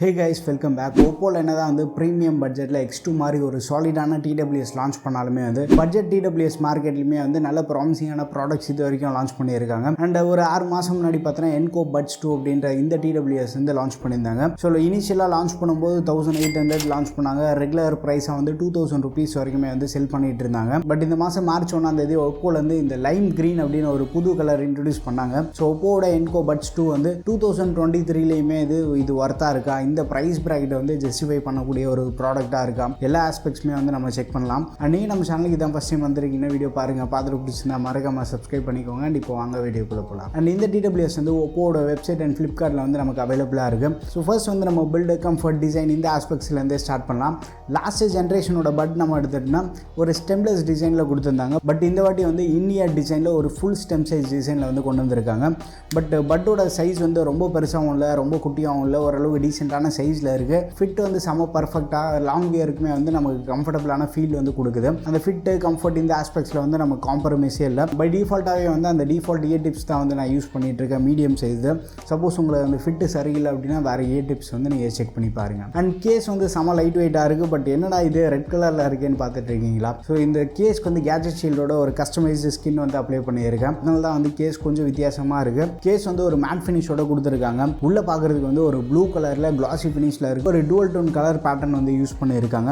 Hey guys, welcome back. Oppo என்னதான் வந்து premium budgetல X2 மாதிரி ஒரு சாலிடான TWS லான்ச் பண்ணாலுமே வந்து பட்ஜெட் TWS மார்க்கெட்லயுமே வந்து நல்ல ப்ராமிசிங்கான ப்ராடக்ட்ஸ் இது வரைக்கும் லான்ச் பண்ணியிருக்காங்க. அண்ட் ஒரு 6 மாதம் முன்னாடி பார்த்தீங்கன்னா Enco Buds 2 அப்படின்ற இந்த TWS வந்து லான்ச் பண்ணியிருந்தாங்க. ஸோ இனிஷியலாக லான்ச் பண்ணும்போது 1800 லான்ச் பண்ணாங்க. ரெகுலர் ப்ரைஸாக வந்து 2000 rupees வரைக்குமே வந்து செல் பண்ணிட்டு இருந்தாங்க. பட் இந்த மாதம் மார்ச் 1ஆம் தேதி ஒப்போலேருந்து இந்த லைம் கிரீன் அப்படின்னு ஒரு புது கலர் இன்ட்ரடியூஸ் பண்ணாங்க. ஸோ ஒப்போட Enco Buds 2 வந்து 2023லேயுமே இது ஒர்த்தாக இருக்கா, இந்த ப்ரைஸ் ப்ராக்கெட்டை வந்து ஜஸ்டிஃபை பண்ணக்கூடிய ஒரு ப்ராடக்டாக இருக்கா, எல்லா ஆஸ்பெக்ட்ஸுமே வந்து நம்ம செக் பண்ணலாம். அண்ட் நீங்கள் நம்ம சேனலுக்கு இதான் ஃபஸ்ட் டைம் வந்திருக்கீங்கன்னா வீடியோ பாருங்கள், பார்த்துட்டு பிடிச்சிருந்தா மறக்காம சப்ஸ்கிரைப் பண்ணிக்கோங்க. அண்ட் இப்போ வாங்க வீடியோக்குள்ளே போகலாம். அண்ட் இந்த TWS வந்து ஒப்போட வெப்சைட் அண்ட் ஃப்ளிப்கார்ட்டில் வந்து நமக்கு அவைலபிளாக இருக்குது. ஸோ ஃபர்ஸ்ட் வந்து நம்ம பில்டு கம்ஃபர்ட் டிசைன் இந்த ஆஸ்பெக்ட்ஸ்லேருந்தே ஸ்டார்ட் பண்ணலாம். லாஸ்ட் ஜென்ரேஷனோட பட் நம்ம எடுத்துகிட்டோம்னா ஒரு ஸ்டெம்லெஸ் டிசைனில் கொடுத்துருந்தாங்க. பட் இந்த வாட்டி வந்து இந்தியா டிசைனில் ஒரு ஃபுல் ஸ்டெம் சைஸ் டிசைனில் வந்து கொண்டு வந்திருக்காங்க. பட் பட்டோட சைஸ் வந்து ரொம்ப பெருசாகவும் இல்லை, ரொம்ப குட்டியாகவும் இல்லை, ஓரளவுக்கு டீசெண்டான சைஸில் இருக்குது. ஃபிட் வந்து செம பர்ஃபெக்டாக லாங் வியருக்குமே வந்து நமக்கு கம்ஃபர்டபுளான ஃபீல் வந்து கொடுக்குது. அந்த ஃபிட்டு கம்ஃபர்ட் இந்த ஆஸ்பெக்ட்ஸில் வந்து நம்ம காம்ப்ரமைஸே இல்லை. பை டிஃபால்ட்டாகவே வந்து அந்த டிஃபால்ட் ஏ டிப்ஸ் தான் வந்து நான் யூஸ் பண்ணிகிட்டு இருக்கேன், மீடியம் சைஸு. சப்போஸ் உங்களுக்கு அந்த ஃபிட்டு சரியில்லை அப்படின்னா வேறு ஏ டிப்ஸ் வந்து நீங்கள் செக் பண்ணி பாருங்கள். அண்ட் கேஸ் வந்து செம லைட் வெயிட்டாக இருக்குது. பட் என்னடா இது ரெட் கலரில் இருக்குன்னு பார்த்துட்டு இருக்கீங்களா? ஸோ இந்த கேஸ்க்கு வந்து கேஜெட் ஷீல்டோட ஒரு கஸ்டமைஸ்டு ஸ்கின் வந்து அப்ளை பண்ணியிருக்கேன். அதனால தான் வந்து கேஸ் கொஞ்சம் வித்தியாசமாக இருக்குது. கேஸ் வந்து ஒரு மேட் ஃபினிஷோட கொடுத்துருக்காங்க. உள்ளே பார்க்குறதுக்கு வந்து ஒரு ப்ளூ கலரில் கிளாசி ஃபினிஷில் இருக்குது. ஒரு டுவல் டோன் கலர் பேட்டர்ன் வந்து யூஸ் பண்ணியிருக்காங்க.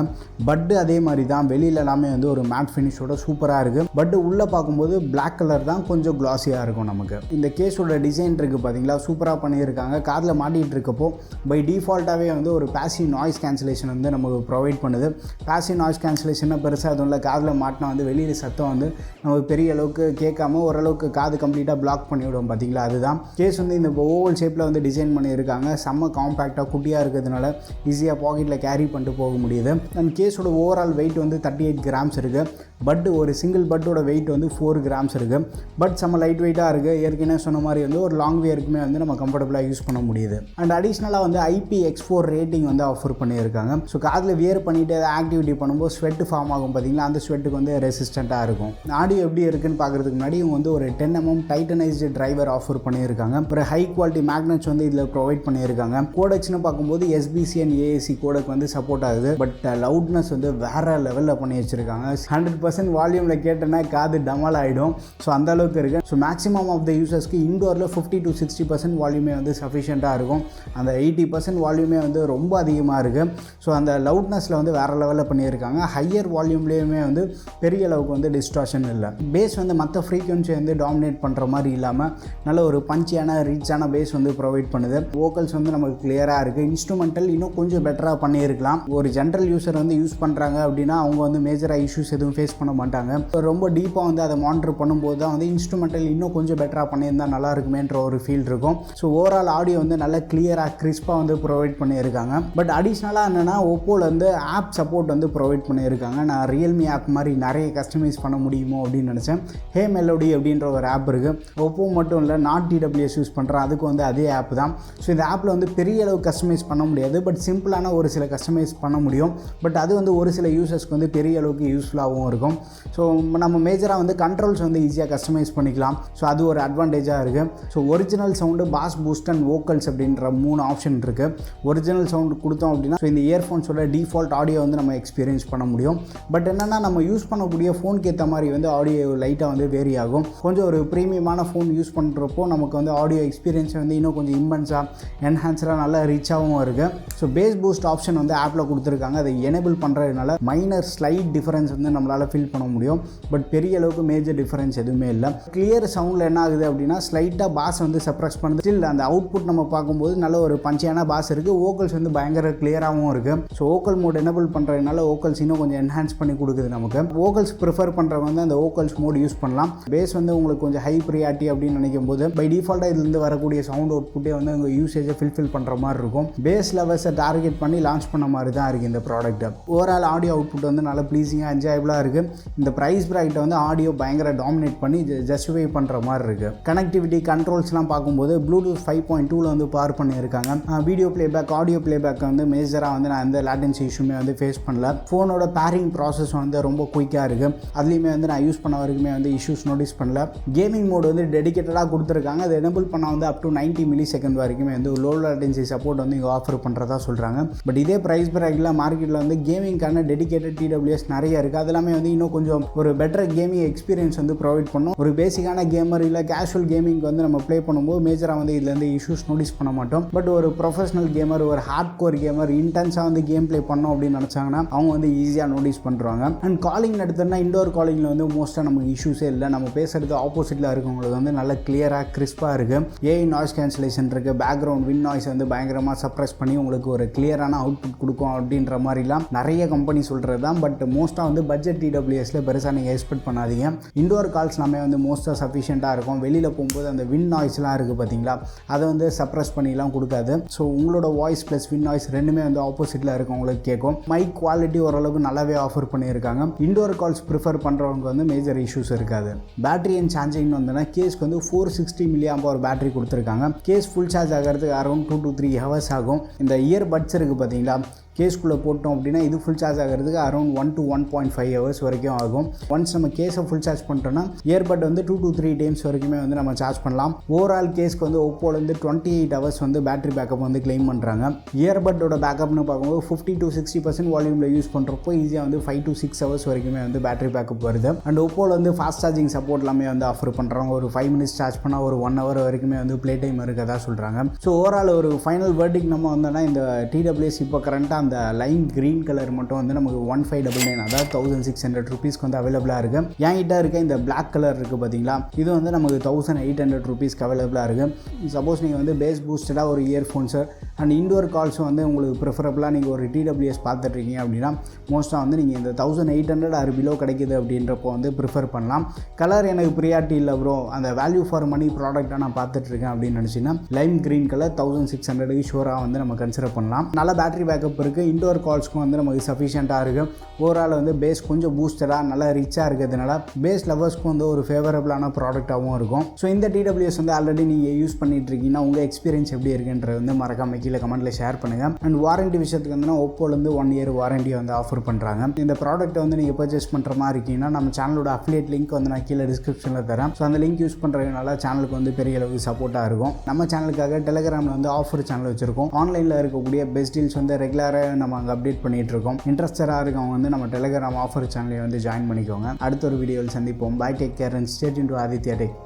பட்டு அதே மாதிரி தான், வெளியில் எல்லாமே வந்து ஒரு மேட் ஃபினிஷோட சூப்பராக இருக்குது. பட்டு உள்ளே பார்க்கும்போது பிளாக் கலர் தான் கொஞ்சம் கிளாஸியாக இருக்கும் நமக்கு. இந்த கேஸோட டிசைன் இருக்குது பார்த்தீங்களா, சூப்பராக பண்ணியிருக்காங்க. காதில் மாட்டிகிட்டு இருக்கப்போ பை டிஃபால்ட்டாகவே வந்து ஒரு பாசிவ் நாய்ஸ் கேன்சலேஷன் வந்து நமக்கு ப்ரொவைட் பண்ணுது. பாசிவ் நாய்ஸ் கேன்சலேஷனாக பெருசாக அதுவும் இல்லை, காதில் மாட்டினா வந்து வெளியில் சத்தம் வந்து நமக்கு பெரிய அளவுக்கு கேட்காம ஓரளவுக்கு காது கம்ப்ளீட்டாக பிளாக் பண்ணிவிடும் பார்த்தீங்களா. அதுதான் கேஸ் வந்து இந்த ஓவல் ஷேப்பில் வந்து டிசைன் பண்ணியிருக்காங்க. செம்ம காம்பேக்டாக குட்டியாக இருக்கிறதுனால ஈஸியாக பாக்கெட்டில் கேரி பண்ணிட்டு போக முடியுது. அண்ட் கேஸோட ஓவரால் வெயிட் வந்து 38 grams இருக்குது. பட் ஒரு சிங்கிள் பட்டோட வெயிட் வந்து 4 grams இருக்குது. பட் செம்ம லைட் வெயிட்டாக இருக்குது. ஏற்கனவே சொன்ன மாதிரி வந்து ஒரு லாங் வியருக்குமே வந்து நம்ம கம்ஃபர்டபுளாக யூஸ் பண்ண முடியுது. அண்ட் அடிஷ்னலாக வந்து IPX4 ரேட்டிங் வந்து ஆஃபர் பண்ணியிருக்காங்க. ஸோ காதில் வியர் பண்ணிவிட்டு அதை ஆக்டிவிட்டி பண்ணும்போது ஸ்வெட் ஃபார்ம் ஆகும் பார்த்தீங்களா, அந்த ஸ்வெட்டுக்கு வந்து ரெசிஸ்டண்ட்டாக இருக்கும். ஆடியோ எப்படி இருக்குன்னு பார்க்குறதுக்கு முன்னாடி இவங்க வந்து ஒரு 10 mm டைட்டனைஸ்டு டிரைவர் ஆஃபர் பண்ணியிருக்காங்க. அப்புறம் ஹை குவாலிட்டி மேக்னெட்ஸ் வந்து இதில் ப்ரொவைட் பண்ணியிருக்காங்க. கோடெக்ஸ்னு பார்க்கும்போது SBC அண்ட் AAC கோடெக் வந்து சப்போர்ட் ஆகுது. பட் லவுட்னஸ் வந்து வேறு லெவலில் பண்ணி வச்சுருக்காங்க. 100% வால்யூமில் கேட்டேன்னா காது டமால் ஆகிடும். ஸோ அந்த அளவுக்கு இருக்குது. ஸோ மேக்ஸிமம் ஆஃப் த யூசர்ஸ்க்கு இன்டோரில் 50 to 60% வால்யூமே வந்து சஃபிஷியண்ட்டாக இருக்கும். அந்த 80% வால்யூமே வந்து ரொம்ப அதிகமாக இருக்குது. ஸோ அந்த லவுட்னஸில் வந்து வேறு லெவலில் பண்ணியிருக்காங்க. ஹையர் வால்யூம்லேயுமே வந்து பெரிய அளவுக்கு வந்து டிஸ்டார்ஷன் இல்லை. பேஸ் வந்து மற்ற ஃப்ரீக்வன்சி வந்து டாமினேட் பண்ணுற மாதிரி இல்லாமல் நல்ல ஒரு பஞ்சியான ரிச்சான பேஸ் வந்து ப்ரொவைட் பண்ணுது. வோக்கல்ஸ் வந்து நமக்கு கிளியராக இருக்குது. இன்ஸ்ட்ருமெண்டல் இன்னும் கொஞ்சம் பெட்டராக பண்ணியிருக்கலாம். ஒரு ஜென்ரல் யூசர் வந்து யூஸ் பண்ணுறாங்க அப்படின்னா அவங்க வந்து மேஜராக இஷ்யூஸ் எதுவும் ஃபேஸ் பண்ண மாட்டாங்க. ரொம்ப டீப்பாக வந்து அதை மானிட்டர் பண்ணும்போது தான் வந்து இன்ஸ்ட்ருமெண்டல் இன்னும் கொஞ்சம் பெட்டராக பண்ணியிருந்தால் நல்லா இருக்குமேன்ற ஒரு ஃபீல் இருக்கும். ஸோ ஓவரால் ஆடியோ வந்து நல்ல கிளியராக கிறிஸ்பாக வந்து ப்ரொவைட் பண்ணியிருக்காங்க. பட் அடிஷ்னலாக என்னென்னா ஒப்போவில் வந்து ஆப் சப்போர்ட் வந்து ப்ரொவைட் பண்ணியிருக்காங்க. நான் ரியல்மி ஆப் மாதிரி நிறைய கஸ்டமைஸ் பண்ண முடியுமோ அப்படின்னு நினச்சேன். ஹே மெலோடி அப்படின்ற ஒரு ஆப் இருக்குது. ஒப்போ மட்டும் இல்லை, நாட் TWS யூஸ் பண்ணுறேன், அதுக்கு வந்து அதே ஆப் தான். ஸோ இந்த ஆப்பில் வந்து பெரிய அளவு கஸ்டமைஸ் பண்ண முடியாது. பட் சிம்பிளான ஒரு சில கஸ்டமைஸ் பண்ண முடியும். பட் அது வந்து ஒரு சில யூசர்ஸ்க்கு வந்து பெரிய அளவுக்கு யூஸ்ஃபுல்லாகவும் இருக்கும். ஸோ நம்ம மேஜராக வந்து கண்ட்ரோல்ஸ் வந்து ஈஸியாக கஸ்டமைஸ் பண்ணிக்கலாம். ஸோ அது ஒரு அட்வான்டேஜாக இருக்குது. So original sound, bass, boost and vocals அப்படின்ற 3 ஆப்ஷன் இருக்குது. ஒரிஜினல் சவுண்டு கொடுத்தோம் அப்படின்னா ஸோ இந்த இயர்ஃபோன்ஸோட டிஃபால்ட் ஆடியோ வந்து நம்ம எக்ஸ்பீரியன்ஸ் பண்ண முடியும். பட் என்னென்னா நம்ம யூஸ் பண்ணக்கூடிய ஃபோனுக்கு ஏற்ற மாதிரி வந்து ஆடியோ லைட்டாக வந்து வேரி ஆகும். கொஞ்சம் ஒரு ப்ரீமியமான ஃபோன் யூஸ் பண்ணுறப்போ நமக்கு வந்து ஆடியோ எக்ஸ்பீரியன்ஸ் வந்து இன்னும் கொஞ்சம் இம்மென்ஸாக என்ஹான்ஸராக நல்லா ரிச்சாகவும் இருக்குது. ஸோ பேஸ் பூஸ்ட் ஆப்ஷன் வந்து ஆப்பில் கொடுத்துருக்காங்க. அதை எனேபிள் பண்ணுறதுனால மைனர் ஸ்லைட் டிஃபரன்ஸ் வந்து நம்மளால் ஃபீல் பண்ண முடியும். பட் பெரிய அளவுக்கு மேஜர் டிஃபரன்ஸ் எதுவுமே இல்லை. கிளியர் சவுண்டில் என்ன ஆகுது அப்படின்னா ஸ்லைட்டாக பாஸ் வந்து சப்ரஸ் பண்ணுது. ஸ்டில் அந்த அவுட்புட் நம்ம பார்க்கும்போது நல்ல ஒரு பஞ்சியான பாஸ் இருக்குது. வோக்கல்ஸ் வந்து பயங்கர கிளியராகவும் இருக்குது. ஸோ வோக்கல் மோட் எனேபிள் பண்ணுறதுனால வோக்கல்ஸ் இன்னும் கொஞ்சம் என்ஹான்ஸ் பண்ணி கொடுக்குது நமக்கு. வோக்கல்ஸ் ப்ரிஃபர் பண்ணுறவங்க வந்து அந்த வோக்கல்ஸ் மோட் யூஸ் பண்ணலாம். பேஸ் வந்து உங்களுக்கு கொஞ்சம் ஹை ப்ரியாரிட்டி அப்படின்னு நினைக்கும் போது பை டிஃபால்ட்டாக இதுலேருந்து வரக்கூடிய சவுண்ட் அவுட்புட்டே வந்து உங்கள் யூசேஜை ஃபில்ஃபில் பண்ணுற மாதிரி இருக்கும். பேஸ் லெவல்ஸை டார்கெட் பண்ணி லான்ச் பண்ண மாதிரி தான் இருக்குது இந்த ப்ராடக்ட். ஓவரால் ஆடியோ அவுட்புட் வந்து நல்லா ப்ளீஸிங்காக என்ஜாயபிளாக இருக்குது. இந்த ப்ரைஸ் ப்ராக்கெட்டை வந்து ஆடியோ பயங்கர டாமினேட் பண்ணி ஜஸ்டிஃபை பண்ணுற மாதிரி இருக்குது. கனெக்டிவிட்டி கண்ட்ரோல்ஸ்லாம் பார்க்கும்போது ப்ளூடூத் 5.2 வந்து பவர் பண்ணியிருக்காங்க. வீடியோ பிளேபேக், ஆடியோ பிளேபேக் வந்து மேஜராக வந்து நான் எந்த லேட்டன்சி இஷ்யூமே வந்து ஃபேஸ் பண்ணல. ஃபோனோட பேரிங் ப்ராசஸ் வந்து ரொம்ப குயிக்காக இருக்குது. அதுலேயுமே வந்து நான் யூஸ் பண்ண வரைக்குமே வந்து இஷ்யூஸ் நோட்டீஸ் பண்ணல. கேமிங் மோடு வந்து டெடிகேட்டடாக கொடுத்துருக்காங்க. அதை எனேபிள் பண்ணால் வந்து அப் டு 90 ms வரைக்குமே வந்து லோ லேட்டன்சி சப்போர்ட் வந்து இவங்க ஆஃபர் பண்ணுறதா சொல்கிறாங்க. பட் இதே ப்ரைஸ் ப்ராக்கெட்டில் மார்க்கெட்டில் வந்து கேமிங்கான டெடிகேட்டட் TWS நிறைய இருக்குது. அது எல்லாமே வந்து இன்னும் கொஞ்சம் ஒரு பெட்டர் கேமிங் எக்ஸ்பீரியன்ஸ் வந்து ப்ரொவைட் பண்ணும். ஒரு பேசிக்கான கேமர் இல்லை கேஷுவல் கேமிங் வந்து நம்ம ப்ளே பண்ணும்போது மேஜராக வந்து இதுலேருந்து இஷ்யூஸ் நோட்டீஸ் பண்ண மாட்டோம். பட் ஒரு ப்ரொஃபஷனல் கேமர், ஒரு ஹார்ட் கோர் கேமர் இன்டென்ஸாக வந்து கேம் ப்ளே பண்ணோம் அப்படின்னு நினச்சாங்கன்னா அவங்க வந்து ஈஸியாக நோட்டீஸ் பண்ணுறாங்க. அண்ட் காலிங் எடுத்தோம்னா இண்டோர் காலிங்கில் வந்து மோஸ்ட்டாக நமக்கு இஷ்யூஸே இல்லை. நம்ம பேசுகிறது ஆப்போசிட்டில் இருக்கவங்களுக்கு வந்து நல்ல கிளியராக கிறிஸ்பாக இருக்குது. ஏஐ நாய்ஸ் கேன்சலேஷன் இருக்குது. பேக்ரவுண்ட் வின் நாய்ஸ் வந்து பயங்கரமாக சப்ரஸ் பண்ணி உங்களுக்கு ஒரு கிளியரான அவுட்புட் கொடுக்கும் அப்படின்ற மாதிரிலாம் நிறைய கம்பெனி சொல்கிறது தான். பட் மோஸ்ட்டாக வந்து பட்ஜெட் TWSல பெருசாக நீங்கள் எக்ஸ்பெக்ட் பண்ணாதீங்க. இண்டோர் கால்ஸ் எல்லாமே வந்து மோஸ்ட்டாக சஃபிஷியண்ட்டாக இருக்கும். வெளியில் போகும்போது அந்த வின் நாய்ஸ்லாம் இருக்குது பார்த்தீங்களா, அதை வந்து சப்ரஸ் பண்ணிலாம் கொடுக்காது. ஸோ உங்களோட வாய்ஸ் ப்ளஸ் வின் நாய்ஸ் ரெண்டுமே வந்து ஆப்போசிட்டில் இருக்கவங்களுக்கு கேட்கும். மைக் குவாலிட்டி ஓரளவுக்கு நல்லாவே ஆஃபர் பண்ணியிருக்காங்க. இண்டோர் கால்ஸ் ப்ரிஃபர் பண்ணுறவங்க வந்து மேஜர் இஷ்யூஸ் இருக்காது. பேட்டரி அண்ட் சார்ஜிங் வந்தோன்னா கேஸ்க்கு வந்து 460 mAh பேட்டரி கொடுத்துருக்காங்க. கேஸ் ஃபுல் சார்ஜ் ஆகிறதுக்கு அரௌண்ட் 2 to 3 hours ஆகும். இந்த இயர் பட்ஸ் இருக்குது பார்த்தீங்களா, கேஸ்க்குள்ளே போட்டோம் அப்படின்னா இது ஃபுல் சார்ஜ் ஆகிறதுக்கு அரௌண்ட் 1 to 1.5 hours வரைக்கும் ஆகும். ஒன்ஸ் நம்ம கேஸை ஃபுல் சார்ஜ் பண்ணிட்டோம்னா இயர்பட் வந்து 2 to 3 times வரைக்குமே வந்து நம்ம சார்ஜ் பண்ணலாம். ஓவரால் கேஸ்க்கு வந்து ஒப்போலேருந்து 28 hours வந்து பேட்டரி பேக்கப் வந்து கிளைம் பண்ணுறாங்க. இயர்பட்டோட பேக்கப்னு பார்க்கும்போது 50 to 60% வால்யூமில் யூஸ் பண்ணுறப்போ ஈஸியாக வந்து 5 to 6 hours வரைக்குமே வந்து பேட்டரி பேக்கப் வருது. அண்ட் ஒப்போவில் வந்து ஃபாஸ்ட் சார்ஜிங் சப்போர்ட் எல்லாமே வந்து ஆஃபர் பண்ணுறாங்க. ஒரு 5 minutes சார்ஜ் பண்ணால் ஒரு 1 hour வரைக்குமே வந்து ப்ளே டைம் இருக்கதா சொல்கிறாங்க. ஸோ ஓவரால் ஒரு ஃபைனல் வேர்டிக் நம்ம வந்தோன்னா இந்த TWS இப்போ கரண்ட்டாக அந்த லைன் கிரீன் கலர் மட்டும் வந்து நமக்கு 1599 அதாவது 1600 rupeesக்கு வந்து அவைலபிளாக இருக்குது. என்கிட்ட இருக்க இந்த பிளாக் கலர் இருக்குது பார்த்தீங்களா, இது வந்து நமக்கு 1800 rupeesக்கு அவைலபிளாக இருக்குது. சப்போஸ் நீங்கள் வந்து பேஸ் பூஸ்டடாக ஒரு இயர்ஃபோன்ஸு அண்ட் இண்டோர் கால்ஸும் வந்து உங்களுக்கு ப்ரிஃபரபுளாக நீங்கள் ஒரு TWS பார்த்துட்ருக்கீங்க அப்படின்னா மோஸ்ட்டாக வந்து நீங்கள் இந்த 1800 ஆர் பிலோ கிடைக்குது அப்படின்றப்போ வந்து ப்ரிஃபர் பண்ணலாம். கலர் எனக்கு ப்ரியாரிட்டி இல்லை ப்ரோ, அந்த வேல்யூ ஃபார் மணி ப்ராடக்டாக நான் பார்த்துட்ருக்கேன் அப்படின்னு நினச்சிங்கன்னா லைம் க்ரீன் கலர் 1600க்கு ஷோராக வந்து நம்ம கன்சிடர் பண்ணலாம். நல்ல பேட்டரி பேக்கப் இருக்குது. இண்டோர் கால்ஸ்க்கும் வந்து நமக்கு சஃபிஷியண்ட்டாக இருக்குது. ஓவரால் வந்து பேஸ் கொஞ்சம் பூஸ்டடாக நல்லா ரிச்சாக இருக்கிறதுனால பேஸ் லவர்ஸ்க்கும் வந்து ஒரு ஃபேவரபுளான ப்ராடக்டாகவும் இருக்கும். ஸோ இந்த TWS வந்து ஆல்ரெடி நீங்கள் யூஸ் பண்ணிட்டு இருக்கீங்கன்னா உங்கள் எக்ஸ்பீரியன்ஸ் எப்படி இருக்குன்றது வந்து மறக்காம கீழே கமெண்ட்டில் ஷேர் பண்ணுங்கள். அண்ட் வாரண்டி விஷயத்துக்கு வந்து ஒப்போலேருந்து 1 year வாரண்டி வந்து ஆஃபர் பண்ணுறாங்க. இந்த ப்ராடக்ட்டை வந்து நீங்கள் பர்ச்சேஸ் பண்ணுற மாதிரி இருக்கீங்கன்னா நம்ம சேனலோட அஃபிலியேட் லிங்க் வந்து நான் கீழே டிஸ்கிரிப்ஷனில் தரேன். ஸோ அந்த லிங்க் யூஸ் பண்ணுறதுனால சேனலுக்கு வந்து பெரிய அளவுக்கு சப்போர்ட்டாக இருக்கும். நம்ம சேனலுக்காக டெலிகிராமில் வந்து ஆஃபர் சேனல் வச்சுருக்கோம். ஆன்லைனில் இருக்கக்கூடிய பெஸ்ட் டீல்ஸ் வந்து ரெகுலராக நம்ம அங்கே அப்டேட் பண்ணிட்டு இருக்கோம். இன்ட்ரெஸ்டடாக இருக்கவங்க வந்து நம்ம டெலிகிராம் ஆஃபர் சேனலை வந்து ஜாயின் பண்ணிக்கோங்க. அடுத்த ஒரு வீடியோவில் சந்திப்போம். Bye, take care and stay tuned to Aditya tech.